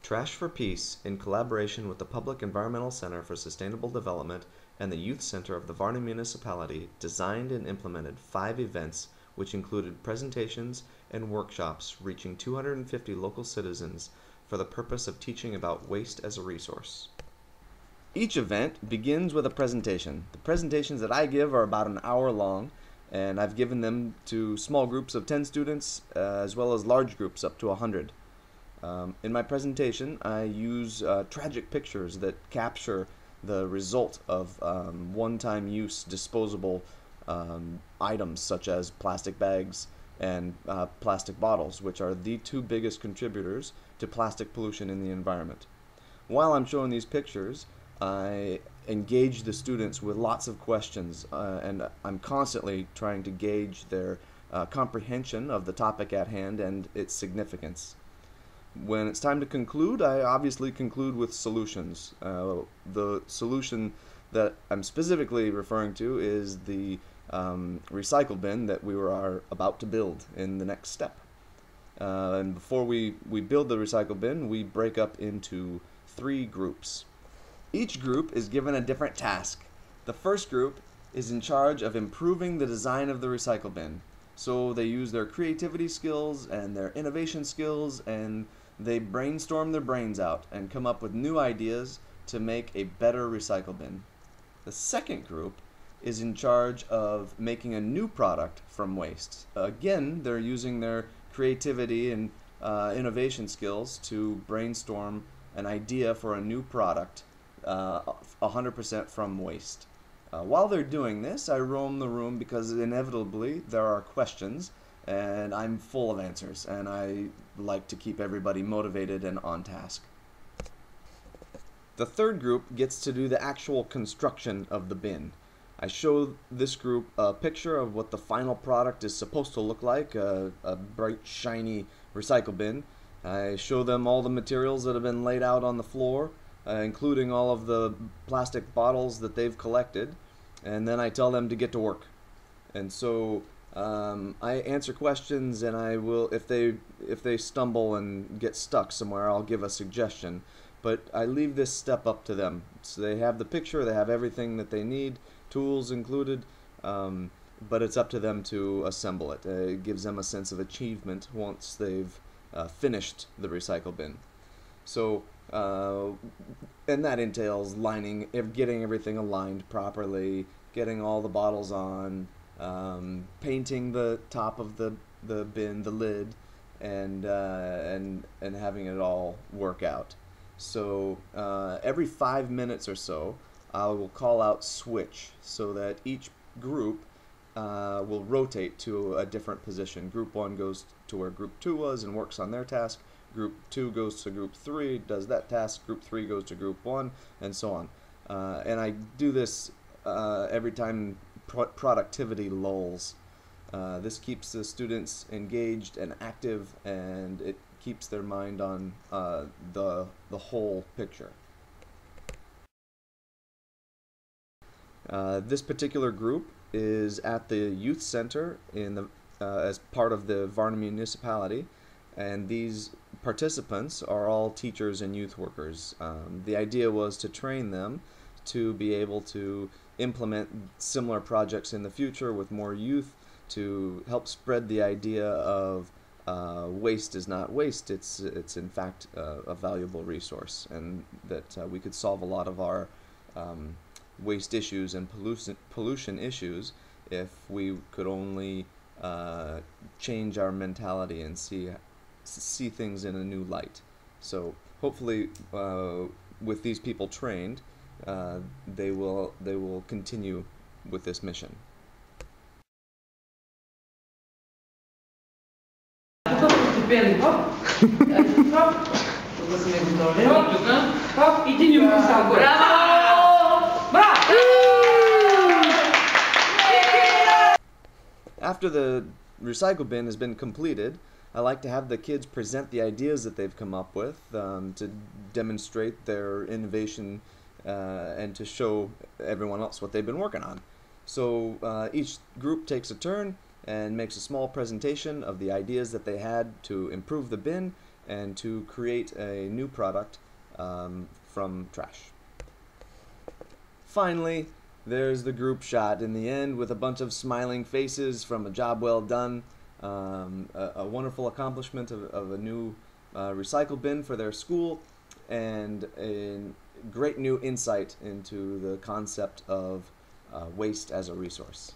Trash for Peace, in collaboration with the Public Environmental Center for Sustainable Development and the Youth Center of the Varna Municipality, designed and implemented 5 events which included presentations and workshops reaching 250 local citizens for the purpose of teaching about waste as a resource. Each event begins with a presentation. The presentations that I give are about an hour long, and I've given them to small groups of 10 students as well as large groups up to 100. In my presentation, I use tragic pictures that capture the result of one-time use disposable items such as plastic bags and plastic bottles, which are the 2 biggest contributors to plastic pollution in the environment. While I'm showing these pictures, I engage the students with lots of questions, and I'm constantly trying to gauge their comprehension of the topic at hand and its significance. When it's time to conclude, I obviously conclude with solutions. The solution that I'm specifically referring to is the recycle bin that we are about to build in the next step. And before we build the recycle bin, we break up into 3 groups. Each group is given a different task. The first group is in charge of improving the design of the recycle bin. So they use their creativity skills and their innovation skills, and they brainstorm their brains out and come up with new ideas to make a better recycle bin. The second group is in charge of making a new product from waste. Again, they're using their creativity and innovation skills to brainstorm an idea for a new product 100% from waste. While they're doing this, I roam the room because inevitably there are questions, and I'm full of answers, and I like to keep everybody motivated and on task. The third group gets to do the actual construction of the bin. I show this group a picture of what the final product is supposed to look like, a bright, shiny recycle bin. I show them all the materials that have been laid out on the floor, including all of the plastic bottles that they've collected, and then I tell them to get to work. And so I answer questions, and I will, if they stumble and get stuck somewhere, I'll give a suggestion. But I leave this step up to them. So they have the picture, they have everything that they need, tools included, but it's up to them to assemble it. It gives them a sense of achievement once they've finished the recycle bin. So, and that entails getting everything aligned properly, getting all the bottles on, painting the top of the bin, the lid, and having it all work out. So every 5 minutes or so, I will call out switch so that each group will rotate to a different position. Group 1 goes to where Group 2 was and works on their task. Group 2 goes to Group 3, does that task. Group 3 goes to Group 1, and so on. And I do this every time productivity lulls. This keeps the students engaged and active, and it keeps their mind on the whole picture. This particular group is at the youth center as part of the Varna Municipality, and these participants are all teachers and youth workers. The idea was to train them to be able to implement similar projects in the future with more youth, to help spread the idea of waste is not waste, it's in fact a valuable resource, and that we could solve a lot of our waste issues and pollution issues if we could only change our mentality and see things in a new light. So hopefully with these people trained, they will continue with this mission. After the recycle bin has been completed, I like to have the kids present the ideas that they've come up with to demonstrate their innovation and to show everyone else what they've been working on. So each group takes a turn and makes a small presentation of the ideas that they had to improve the bin, and to create a new product from trash. Finally, there's the group shot in the end with a bunch of smiling faces from a job well done, a wonderful accomplishment of a new recycle bin for their school, and a great new insight into the concept of waste as a resource.